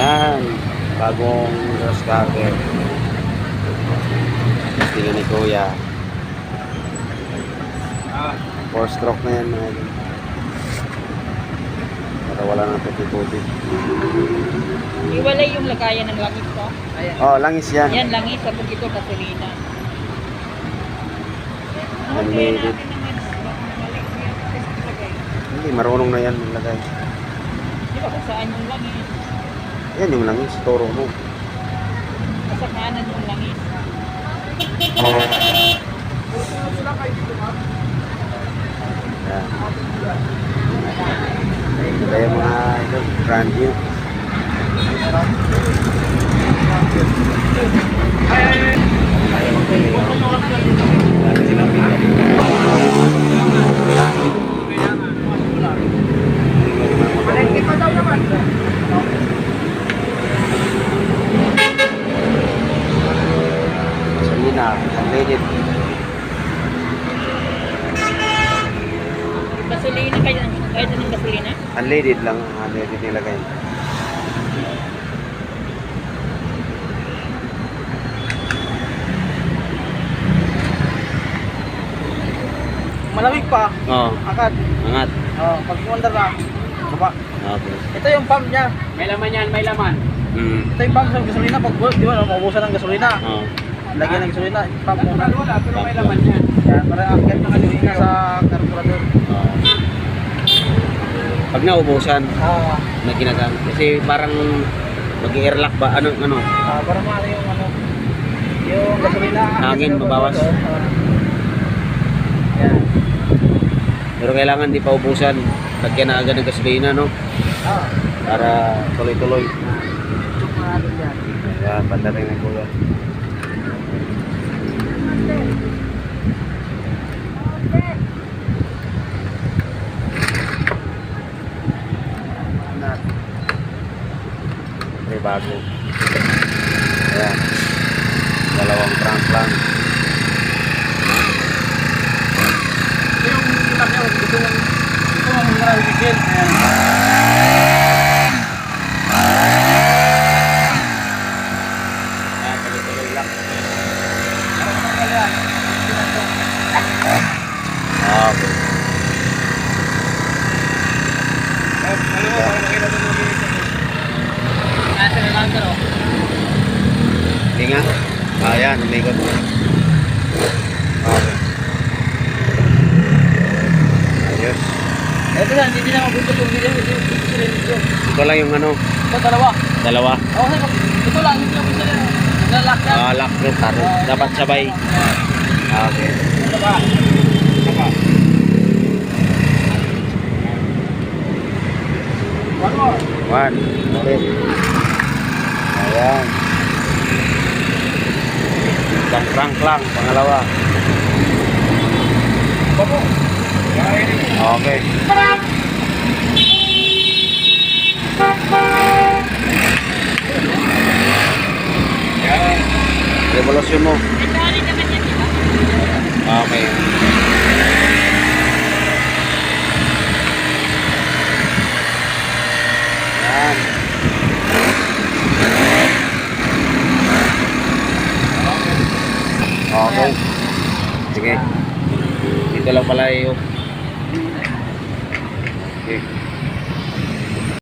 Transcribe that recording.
Yan. Bagong grass cutter. Tingnan ni Kuya. 4 stroke na yan mga idol. Para wala nang puti-puti. Iwalay yung lagayan ng langis ko. Ayan. Oh, langis yan. Yan, langis. Tapos ito, gasolina. Unleaded. Hindi, marunong na yan maglagay. Di ba kung saan yung langis? Yan yung langis, toro mo. Sa kanan yung langis. Yan. Kaya mga idol, brand new. Gasolina, unleaded. Gasolina kayo ng gasolina? Unleaded lang, unleaded nilagay. Malamig pa. Oo, Akad. angat. Pag umandar na, baba. Okay. Ito yung pump niya. May laman yan, may laman. Ito yung pump sa gasolina. Pag di ba, maubusan ng gasolina. Oo. Lagyan ng gasolina, pump muna. Wala, pero may laman yan. Yan, para akit ng gasolina sa carburetor. Oo. Pag naubusan, na ginagamit. Kasi parang mag-airlock ba? Ano? Para maano yung yung gasolina. Hangin, mabawas. Yan. Pero kailangan di pa ubusan. Lagyan na agad ng gasolina, no? Para tuloy-tuloy. Ayan, banda rin ng kuya. May bago. Ayan. Dalawang trunk lang. Ito yung itak niya. Ito yung marami bigil. Ayan, tuloy-tuloy lang. Okay. Hindi nga. Ayan, umikot na. Okay. Ayos. Ito na, hindi na mabuto yung video. Ito lang yung ano, Ito, dalawa. dalawa. Ito lang, hindi na mabuto yan. Lalak yan. Lock rin, taro. Dapat sabay. Okay. Dalawa. One more. One. Ulit. Ayan. Isang crank lang, pangalawa. Okay. Revolusyon mo. Nagdali naman yan, di ba? Okay. Yan. Okay. Sige. Dito lang pala yung... Okay.